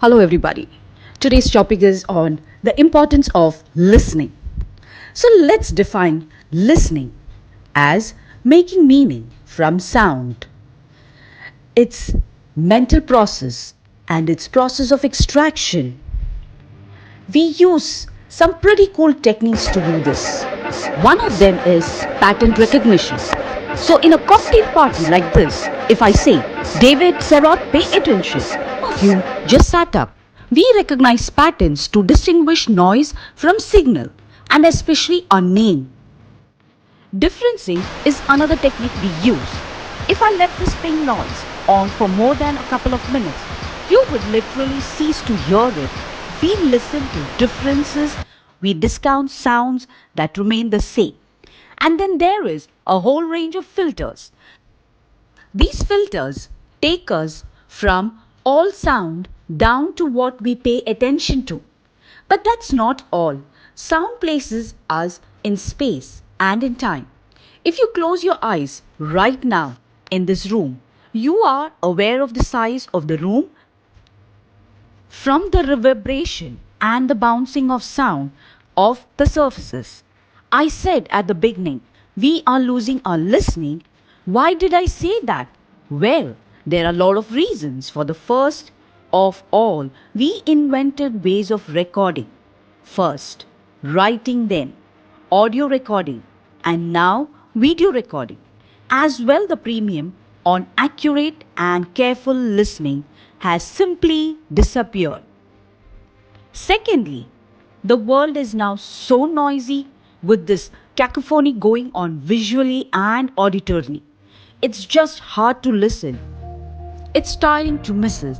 Hello, everybody. Today's topic is on the importance of listening. So, let's define listening as making meaning from sound. It's mental process and its process of extraction. We use some pretty cool techniques to do this. One of them is pattern recognition. So, in a cocktail party like this, if I say, David, Sarah, pay attention, of you just sat up. We recognize patterns to distinguish noise from signal and especially a name. Differencing is another technique we use. If I let this ping noise on for more than a couple of minutes, you would literally cease to hear it. We listen to differences, we discount sounds that remain the same. And then there is a whole range of filters. These filters take us from all sound down to what we pay attention to. But that's not all. Sound places us in space and in time. If you close your eyes right now in this room, you are aware of the size of the room from the reverberation and the bouncing of sound of the surfaces. I said at the beginning, we are losing our listening. Why did I say that? Well, there are a lot of reasons. For the first of all, we invented ways of recording. First, writing, then audio recording, and now video recording. As well, the premium on accurate and careful listening has simply disappeared. Secondly, the world is now so noisy with this cacophony going on visually and auditorily. It's just hard to listen. It's tiring to misses.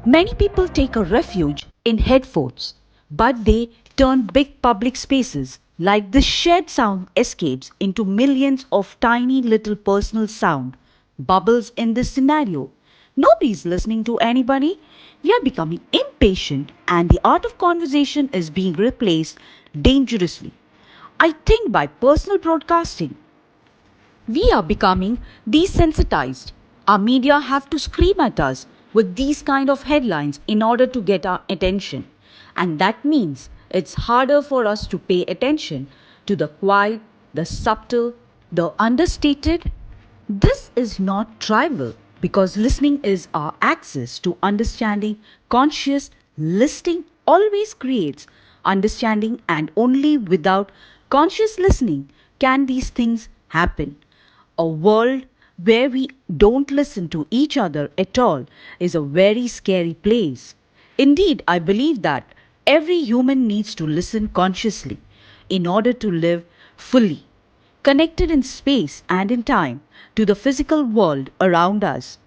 Many people take a refuge in headphones, but they turn big public spaces like the shared sound escapes into millions of tiny little personal sound bubbles in this scenario. Nobody's listening to anybody. We are becoming impatient, and the art of conversation is being replaced dangerously. I think by personal broadcasting. We are becoming desensitized. Our media have to scream at us with these kind of headlines in order to get our attention. And that means it's harder for us to pay attention to the quiet, the subtle, the understated. This is not trivial because listening is our access to understanding. Conscious listening always creates understanding, and only without conscious listening can these things happen. A world where we don't listen to each other at all is a very scary place. Indeed, I believe that every human needs to listen consciously in order to live fully, connected in space and in time to the physical world around us,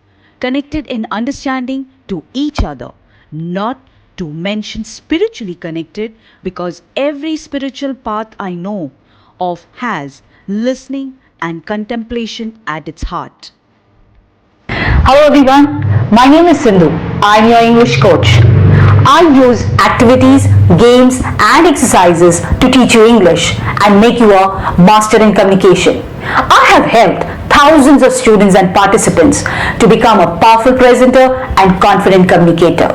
connected in understanding to each other, not to mention spiritually connected, because every spiritual path I know of has listening and contemplation at its heart. Hello everyone, my name is Sindhu. I'm your English coach. I use activities, games and exercises to teach you English and make you a master in communication. I have helped thousands of students and participants to become a powerful presenter and confident communicator.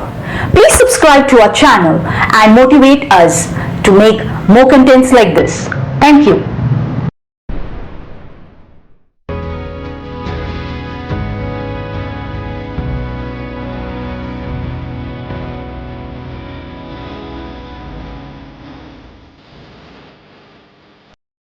Please subscribe to our channel and motivate us to make more contents like this. Thank you.